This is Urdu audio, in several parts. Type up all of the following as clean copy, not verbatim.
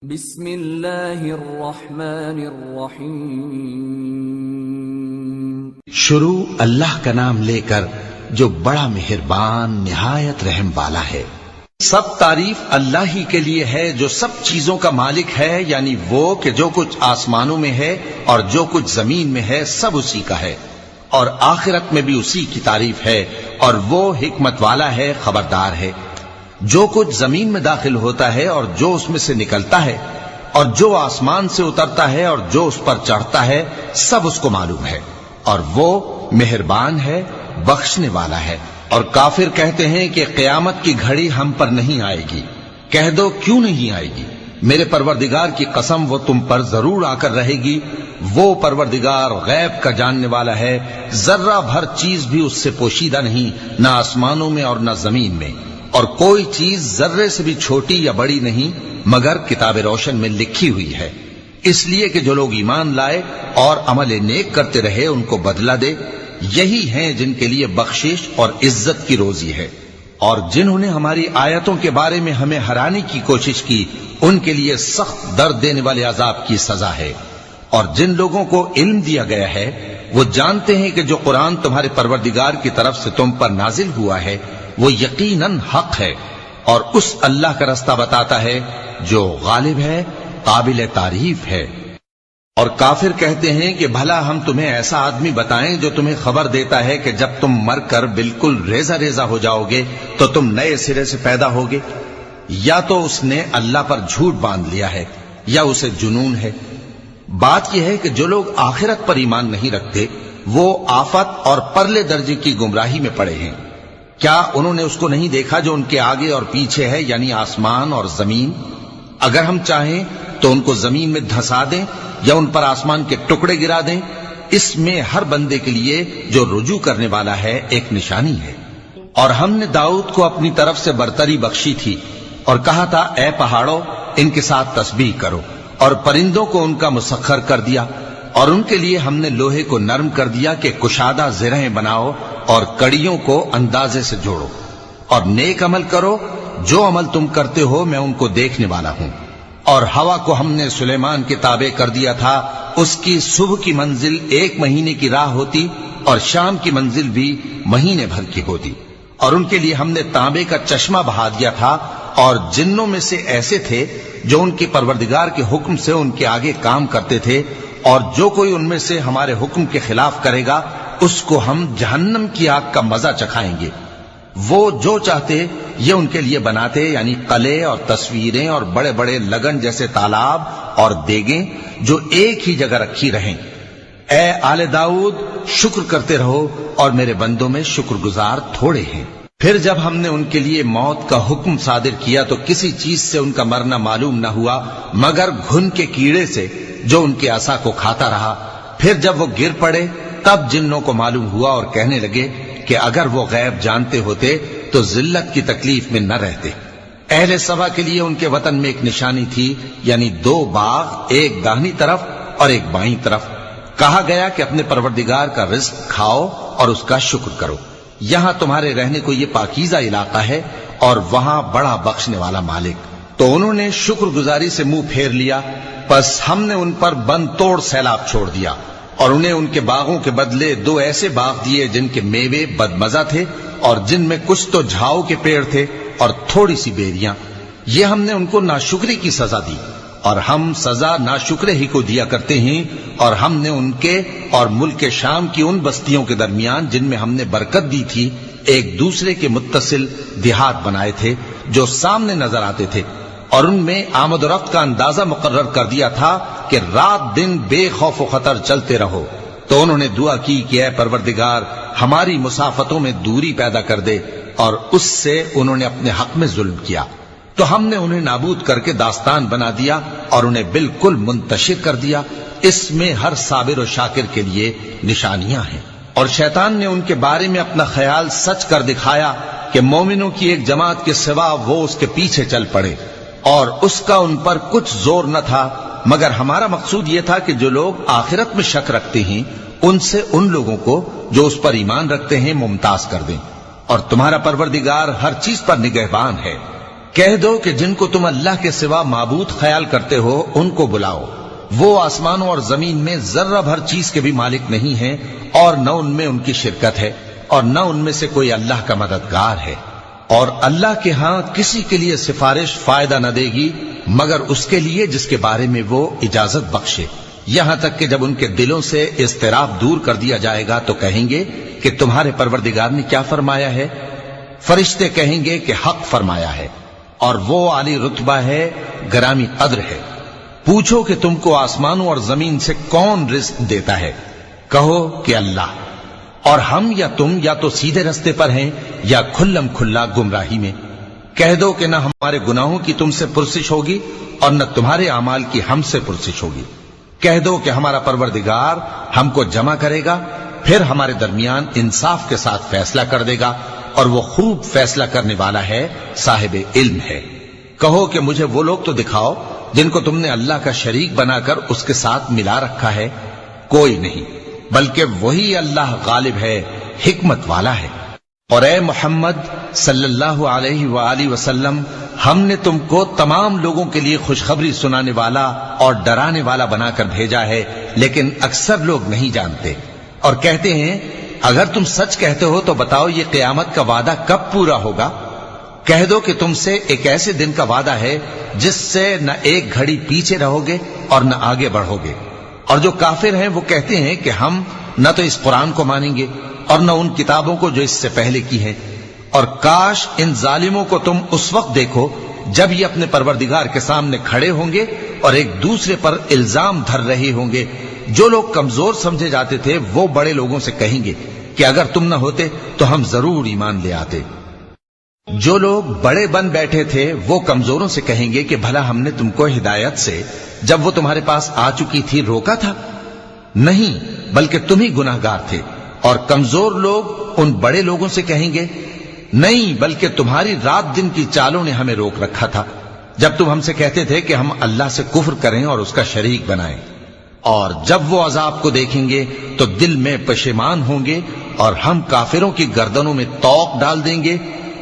بسم اللہ الرحمن الرحیم۔ شروع اللہ کا نام لے کر جو بڑا مہربان نہایت رحم والا ہے۔ سب تعریف اللہ ہی کے لیے ہے جو سب چیزوں کا مالک ہے، یعنی وہ کہ جو کچھ آسمانوں میں ہے اور جو کچھ زمین میں ہے سب اسی کا ہے، اور آخرت میں بھی اسی کی تعریف ہے، اور وہ حکمت والا ہے، خبردار ہے۔ جو کچھ زمین میں داخل ہوتا ہے اور جو اس میں سے نکلتا ہے، اور جو آسمان سے اترتا ہے اور جو اس پر چڑھتا ہے، سب اس کو معلوم ہے، اور وہ مہربان ہے، بخشنے والا ہے۔ اور کافر کہتے ہیں کہ قیامت کی گھڑی ہم پر نہیں آئے گی۔ کہہ دو کیوں نہیں آئے گی؟ میرے پروردگار کی قسم وہ تم پر ضرور آ کر رہے گی۔ وہ پروردگار غیب کا جاننے والا ہے، ذرہ بھر چیز بھی اس سے پوشیدہ نہیں، نہ آسمانوں میں اور نہ زمین میں، اور کوئی چیز ذرے سے بھی چھوٹی یا بڑی نہیں مگر کتاب روشن میں لکھی ہوئی ہے، اس لیے کہ جو لوگ ایمان لائے اور عمل نیک کرتے رہے ان کو بدلہ دے۔ یہی ہیں جن کے لیے بخشش اور عزت کی روزی ہے، اور جنہوں نے ہماری آیتوں کے بارے میں ہمیں ہرانے کی کوشش کی ان کے لیے سخت درد دینے والے عذاب کی سزا ہے۔ اور جن لوگوں کو علم دیا گیا ہے وہ جانتے ہیں کہ جو قرآن تمہارے پروردگار کی طرف سے تم پر نازل ہوا ہے وہ یقیناً حق ہے، اور اس اللہ کا رستہ بتاتا ہے جو غالب ہے، قابل تعریف ہے۔ اور کافر کہتے ہیں کہ بھلا ہم تمہیں ایسا آدمی بتائیں جو تمہیں خبر دیتا ہے کہ جب تم مر کر بالکل ریزہ ریزہ ہو جاؤ گے تو تم نئے سرے سے پیدا ہوگے؟ یا تو اس نے اللہ پر جھوٹ باندھ لیا ہے یا اسے جنون ہے۔ بات یہ ہے کہ جو لوگ آخرت پر ایمان نہیں رکھتے وہ آفت اور پرلے درجے کی گمراہی میں پڑے ہیں۔ کیا انہوں نے اس کو نہیں دیکھا جو ان کے آگے اور پیچھے ہے، یعنی آسمان اور زمین؟ اگر ہم چاہیں تو ان کو زمین میں دھسا دیں یا ان پر آسمان کے ٹکڑے گرا دیں، اس میں ہر بندے کے لیے جو رجوع کرنے والا ہے ایک نشانی ہے۔ اور ہم نے داؤد کو اپنی طرف سے برتری بخشی تھی اور کہا تھا اے پہاڑوں ان کے ساتھ تسبیح کرو، اور پرندوں کو ان کا مسخر کر دیا، اور ان کے لیے ہم نے لوہے کو نرم کر دیا کہ کشادہ زرہیں بناؤ اور کڑیوں کو اندازے سے جوڑو، اور نیک عمل کرو، جو عمل تم کرتے ہو میں ان کو دیکھنے والا ہوں۔ اور ہوا کو ہم نے سلیمان کے تابع کر دیا تھا، اس کی صبح کی منزل 1 مہینے کی راہ ہوتی اور شام کی منزل بھی مہینے بھر کی ہوتی۔ اور ان کے لیے ہم نے تانبے کا چشمہ بہا دیا تھا، اور جنوں میں سے ایسے تھے جو ان کے پروردگار کے حکم سے ان کے آگے کام کرتے تھے، اور جو کوئی ان میں سے ہمارے حکم کے خلاف کرے گا اس کو ہم جہنم کی آگ کا مزہ چکھائیں گے۔ وہ جو چاہتے یہ ان کے لیے بناتے، یعنی قلعے اور تصویریں اور بڑے بڑے لگن جیسے تالاب اور دیگیں جو ایک ہی جگہ رکھی رہیں۔ اے آل داؤد شکر کرتے رہو، اور میرے بندوں میں شکر گزار تھوڑے ہیں۔ پھر جب ہم نے ان کے لیے موت کا حکم صادر کیا تو کسی چیز سے ان کا مرنا معلوم نہ ہوا مگر گھن کے کیڑے سے جو ان کے عصا کو کھاتا رہا۔ پھر جب وہ گر پڑے تب جنوں کو معلوم ہوا اور کہنے لگے کہ اگر وہ غیب جانتے ہوتے تو ذلت کی تکلیف میں نہ رہتے۔ اہل سبا کے لیے ان کے وطن میں ایک نشانی تھی، یعنی 2 باغ، ایک داہنی طرف اور ایک بائیں طرف۔ کہا گیا کہ اپنے پروردگار کا رزق کھاؤ اور اس کا شکر کرو، یہاں تمہارے رہنے کو یہ پاکیزہ علاقہ ہے اور وہاں بڑا بخشنے والا مالک۔ تو انہوں نے شکر گزاری سے منہ پھیر لیا، پس ہم نے ان پر بند توڑ سیلاب چھوڑ دیا، اور انہیں ان کے باغوں کے بدلے 2 ایسے باغ دیے جن کے میوے بدمزہ تھے اور جن میں کچھ تو جھاؤ کے پیڑ تھے اور تھوڑی سی بیریاں۔ یہ ہم نے ان کو ناشکری کی سزا دی، اور ہم سزا ناشکرے ہی کو دیا کرتے ہیں۔ اور ہم نے ان کے اور ملک شام کی ان بستیوں کے درمیان جن میں ہم نے برکت دی تھی ایک دوسرے کے متصل دیہات بنائے تھے جو سامنے نظر آتے تھے، اور ان میں آمد و رفت کا اندازہ مقرر کر دیا تھا کہ رات دن بے خوف و خطر چلتے رہو۔ تو انہوں نے دعا کی کہ اے پروردگار ہماری مسافتوں میں دوری پیدا کر دے، اور اس سے انہوں نے اپنے حق میں ظلم کیا، تو ہم نے انہیں نابود کر کے داستان بنا دیا اور انہیں بالکل منتشر کر دیا۔ اس میں ہر صابر و شاکر کے لیے نشانیاں ہیں۔ اور شیطان نے ان کے بارے میں اپنا خیال سچ کر دکھایا کہ مومنوں کی ایک جماعت کے سوا وہ اس کے پیچھے چل پڑے، اور اس کا ان پر کچھ زور نہ تھا، مگر ہمارا مقصود یہ تھا کہ جو لوگ آخرت میں شک رکھتے ہیں ان سے ان لوگوں کو جو اس پر ایمان رکھتے ہیں ممتاز کر دیں۔ اور تمہارا پروردگار ہر چیز پر نگہبان ہے۔ کہہ دو کہ جن کو تم اللہ کے سوا معبود خیال کرتے ہو ان کو بلاؤ، وہ آسمانوں اور زمین میں ذرہ بھر چیز کے بھی مالک نہیں ہیں، اور نہ ان میں ان کی شرکت ہے، اور نہ ان میں سے کوئی اللہ کا مددگار ہے، اور اللہ کے ہاں کسی کے لیے سفارش فائدہ نہ دے گی مگر اس کے لیے جس کے بارے میں وہ اجازت بخشے، یہاں تک کہ جب ان کے دلوں سے اضطراب دور کر دیا جائے گا تو کہیں گے کہ تمہارے پروردگار نے کیا فرمایا ہے؟ فرشتے کہیں گے کہ حق فرمایا ہے، اور وہ عالی رتبہ ہے، گرامی قدر ہے۔ پوچھو کہ تم کو آسمانوں اور زمین سے کون رزق دیتا ہے؟ کہو کہ اللہ، اور ہم یا تم یا تو سیدھے رستے پر ہیں یا کھلم کھلا گمراہی میں۔ کہہ دو کہ نہ ہمارے گناہوں کی تم سے پرسش ہوگی اور نہ تمہارے اعمال کی ہم سے پرسش ہوگی۔ کہہ دو کہ ہمارا پروردگار ہم کو جمع کرے گا، پھر ہمارے درمیان انصاف کے ساتھ فیصلہ کر دے گا، اور وہ خوب فیصلہ کرنے والا ہے، صاحب علم ہے۔ کہو کہ مجھے وہ لوگ تو دکھاؤ جن کو تم نے اللہ کا شریک بنا کر اس کے ساتھ ملا رکھا ہے۔ کوئی نہیں، بلکہ وہی اللہ غالب ہے، حکمت والا ہے۔ اور اے محمد صلی اللہ علیہ وآلہ وسلم، ہم نے تم کو تمام لوگوں کے لیے خوشخبری سنانے والا اور ڈرانے والا بنا کر بھیجا ہے، لیکن اکثر لوگ نہیں جانتے، اور کہتے ہیں اگر تم سچ کہتے ہو تو بتاؤ یہ قیامت کا وعدہ کب پورا ہوگا؟ کہہ دو کہ تم سے ایک ایسے دن کا وعدہ ہے جس سے نہ ایک گھڑی پیچھے رہو گے اور نہ آگے بڑھو گے۔ اور جو کافر ہیں وہ کہتے ہیں کہ ہم نہ تو اس قرآن کو مانیں گے اور نہ ان کتابوں کو جو اس سے پہلے کی ہیں، اور کاش ان ظالموں کو تم اس وقت دیکھو جب یہ اپنے پروردگار کے سامنے کھڑے ہوں گے اور ایک دوسرے پر الزام دھر رہے ہوں گے۔ جو لوگ کمزور سمجھے جاتے تھے وہ بڑے لوگوں سے کہیں گے کہ اگر تم نہ ہوتے تو ہم ضرور ایمان لے آتے۔ جو لوگ بڑے بن بیٹھے تھے وہ کمزوروں سے کہیں گے کہ بھلا ہم نے تم کو ہدایت سے جب وہ تمہارے پاس آ چکی تھی روکا تھا؟ نہیں، بلکہ تم ہی گناہگار تھے۔ اور کمزور لوگ ان بڑے لوگوں سے کہیں گے نہیں، بلکہ تمہاری رات دن کی چالوں نے ہمیں روک رکھا تھا جب تم ہم سے کہتے تھے کہ ہم اللہ سے کفر کریں اور اس کا شریک بنائیں۔ اور جب وہ عذاب کو دیکھیں گے تو دل میں پشیمان ہوں گے، اور ہم کافروں کی گردنوں میں طوق ڈال دیں گے۔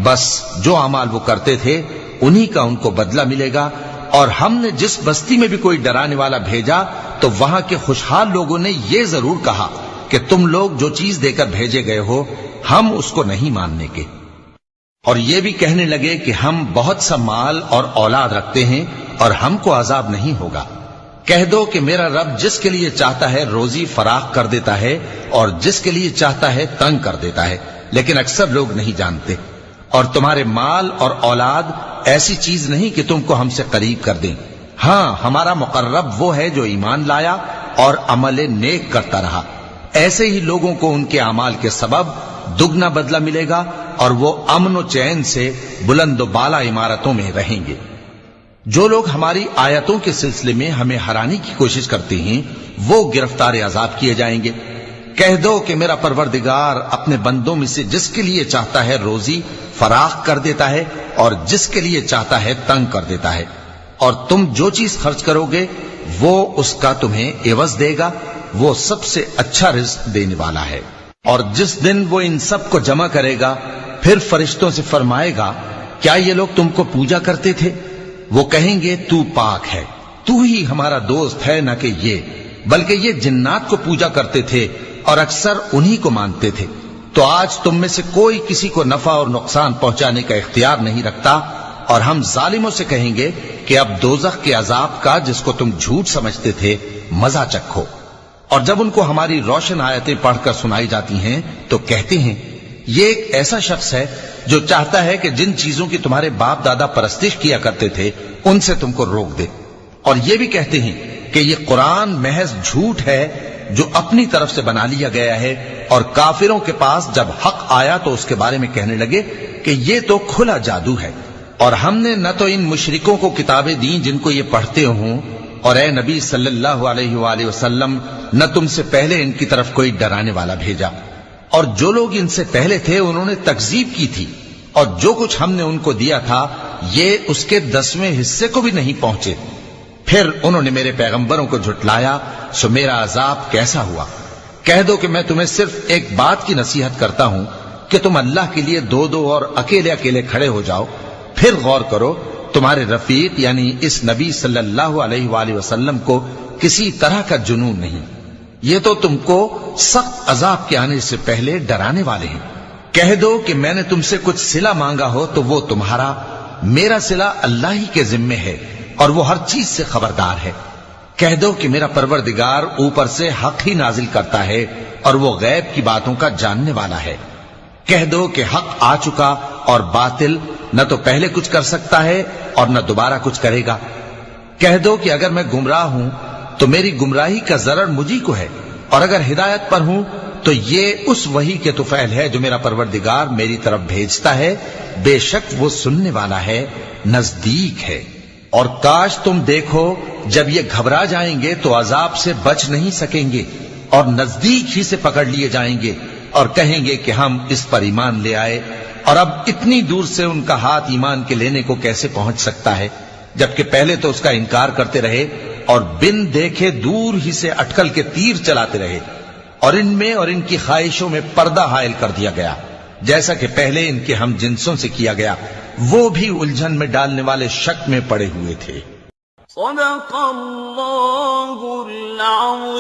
بس جو اعمال وہ کرتے تھے انہی کا ان کو بدلہ ملے گا۔ اور ہم نے جس بستی میں بھی کوئی ڈرانے والا بھیجا تو وہاں کے خوشحال لوگوں نے یہ ضرور کہا کہ تم لوگ جو چیز دے کر بھیجے گئے ہو ہم اس کو نہیں ماننے کے، اور یہ بھی کہنے لگے کہ ہم بہت سا مال اور اولاد رکھتے ہیں اور ہم کو عذاب نہیں ہوگا۔ کہہ دو کہ میرا رب جس کے لیے چاہتا ہے روزی فراخ کر دیتا ہے اور جس کے لیے چاہتا ہے تنگ کر دیتا ہے، لیکن اکثر لوگ نہیں جانتے۔ اور تمہارے مال اور اولاد ایسی چیز نہیں کہ تم کو ہم سے قریب کر دیں، ہاں ہمارا مقرب وہ ہے جو ایمان لایا اور عمل نیک کرتا رہا۔ ایسے ہی لوگوں کو ان کے اعمال کے سبب دگنا بدلہ ملے گا، اور وہ امن و چین سے بلند و بالا عمارتوں میں رہیں گے۔ جو لوگ ہماری آیتوں کے سلسلے میں ہمیں ہرانے کی کوشش کرتے ہیں وہ گرفتار عذاب کیے جائیں گے۔ کہہ دو کہ میرا پروردگار اپنے بندوں میں سے جس کے لیے چاہتا ہے روزی فراخ کر دیتا ہے اور جس کے لیے چاہتا ہے تنگ کر دیتا ہے، اور تم جو چیز خرچ کرو گے وہ اس کا تمہیں عوض دے گا، وہ سب سے اچھا رزق دینے والا ہے۔ اور جس دن وہ ان سب کو جمع کرے گا پھر فرشتوں سے فرمائے گا کیا یہ لوگ تم کو پوجا کرتے تھے؟ وہ کہیں گے تو پاک ہے، تو ہی ہمارا دوست ہے، نہ کہ یہ، بلکہ یہ جنات کو پوجا کرتے تھے اور اکثر انہی کو مانتے تھے۔ تو آج تم میں سے کوئی کسی کو نفع اور نقصان پہنچانے کا اختیار نہیں رکھتا، اور ہم ظالموں سے کہیں گے کہ اب دوزخ کے عذاب کا جس کو تم جھوٹ سمجھتے تھے مزہ چکھو۔ اور جب ان کو ہماری روشن آیتیں پڑھ کر سنائی جاتی ہیں تو کہتے ہیں یہ ایک ایسا شخص ہے جو چاہتا ہے کہ جن چیزوں کی تمہارے باپ دادا پرستش کیا کرتے تھے ان سے تم کو روک دے۔ اور یہ بھی کہتے ہیں کہ یہ قرآن محض جھوٹ ہے جو اپنی طرف سے بنا لیا گیا ہے، اور کافروں کے پاس جب حق آیا تو اس کے بارے میں کہنے لگے کہ یہ تو کھلا جادو ہے۔ اور ہم نے نہ تو ان مشرکوں کو کتابیں دیں جن کو یہ پڑھتے ہوں، اور اے نبی صلی اللہ علیہ وآلہ وسلم نہ تم سے پہلے ان کی طرف کوئی ڈرانے والا بھیجا، اور جو لوگ ان سے پہلے تھے انہوں نے تکذیب کی تھی، اور جو کچھ ہم نے ان کو دیا تھا یہ اس کے 10ویں حصے کو بھی نہیں پہنچے۔ پھر انہوں نے میرے پیغمبروں کو جھٹلایا، سو میرا عذاب کیسا ہوا۔ کہہ دو کہ میں تمہیں صرف ایک بات کی نصیحت کرتا ہوں کہ تم اللہ کے لیے دو دو اور اکیلے اکیلے کھڑے ہو جاؤ، پھر غور کرو تمہارے رفیق یعنی اس نبی صلی اللہ علیہ وآلہ وسلم کو کسی طرح کا جنون نہیں، یہ تو تم کو سخت عذاب کے آنے سے پہلے ڈرانے والے ہیں۔ کہہ دو کہ میں نے تم سے کچھ صلہ مانگا ہو تو وہ تمہارا، میرا صلہ اللہ ہی کے ذمے ہے اور وہ ہر چیز سے خبردار ہے۔ کہہ دو کہ میرا پروردگار اوپر سے حق ہی نازل کرتا ہے اور وہ غیب کی باتوں کا جاننے والا ہے۔ کہہ دو کہ حق آ چکا اور باطل نہ تو پہلے کچھ کر سکتا ہے اور نہ دوبارہ کچھ کرے گا۔ کہہ دو کہ اگر میں گمراہ ہوں تو میری گمراہی کا ضرر مجھی کو ہے، اور اگر ہدایت پر ہوں تو یہ اس وحی کے طفیل ہے جو میرا پروردگار میری طرف بھیجتا ہے، بے شک وہ سننے والا ہے، نزدیک ہے۔ اور کاش تم دیکھو جب یہ گھبرا جائیں گے تو عذاب سے بچ نہیں سکیں گے اور نزدیک ہی سے پکڑ لیے جائیں گے اور کہیں گے کہ ہم اس پر ایمان لے آئے، اور اب اتنی دور سے ان کا ہاتھ ایمان کے لینے کو کیسے پہنچ سکتا ہے، جبکہ پہلے تو اس کا انکار کرتے رہے اور بن دیکھے دور ہی سے اٹکل کے تیر چلاتے رہے، اور ان میں اور ان کی خواہشوں میں پردہ حائل کر دیا گیا، جیسا کہ پہلے ان کے ہم جنسوں سے کیا گیا، وہ بھی الجھن میں ڈالنے والے شک میں پڑے ہوئے تھے۔ صدق اللہ العظیم۔